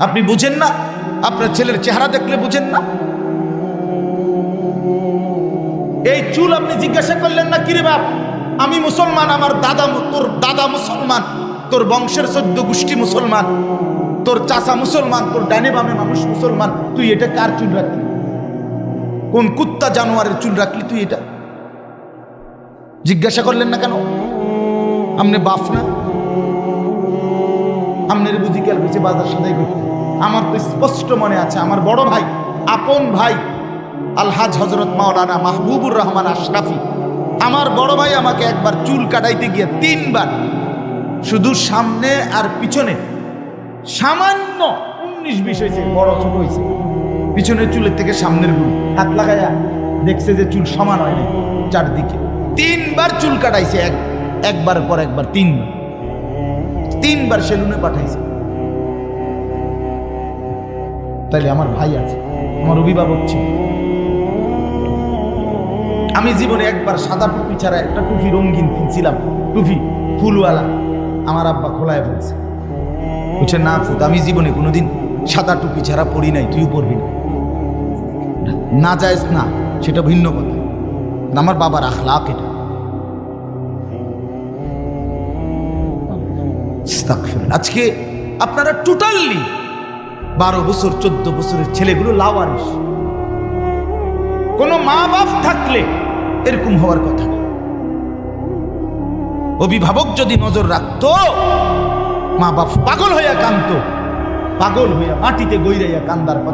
আপনি বুঝেন না? আপনার ছেলের চেহারা দেখলে বুঝেন না? এই চুল আপনি জিজ্ঞাসা করলেন না, কিরে বাপ আমি মুসলমান, আমার দাদা, তোর দাদা মুসলমান, তোর বংশের 14 গোষ্ঠী মুসলমান, তোর চাচা মুসলমান, তোর ডানে বামে মানুষ মুসলমান, তুই এটা কার চুল রাখলি? কোন কুত্তা জানোয়ারের চুল রাখলি তুই? এটা জিজ্ঞাসা করলেন না কেন? আমনে বাপ না? আমনের বুঝি কেল বেঁচে বাজার সদাই করতে? আমার তো স্পষ্ট মনে আছে, আমার বড় ভাই, আপন ভাই আলহাজ হজরত মাওলানা মাহবুবুর রহমান আশরাফি, আমার বড় ভাই আমাকে একবার চুল কাটাইতে গিয়ে 3 বার, শুধু সামনে আর পিছনে সামান্য 19-20 হয়েছে, বড় ছোট হয়েছে, পিছনের চুলের থেকে সামনের গুলো হাত লাগাইয়া দেখছে যে চুল সমান হয় না, চারদিকে 3 বার চুল কাটাইছে, একবার পর একবার 3 বার সেলুনে পাঠাইছে। তাইলে আমার ভাই আছে, আমার অভিভাবক ছিল। আমি জীবনে একবার সাদা টুপি ছাড়া একটা টুপি রঙিন কিনছিলাম, টুপি ফুলওয়ালা, আমার আব্বা খোলায় ফেলছে। বুঝছে না ফুট, আমি জীবনে কোনোদিন সাদা টুপি ছাড়া পড়ি নাই, তুইও পড়বি না। না যায়জ না, সেটা ভিন্ন কথা, আমার বাবার আখলাক এটা। আজকে আপনারা টোটালি 12 বছর 14 বছরের ছেলেগুলো লাওয়ারিস। কোন মা বাপ থাকলে এরকম হওয়ার কথা না। অভিভাবক যদি নজর রাখতো, মা বাপ পাগল হইয়া কাঁদতো, পাগল হইয়া মাটিতে গইরাইয়া কান্দার কথা।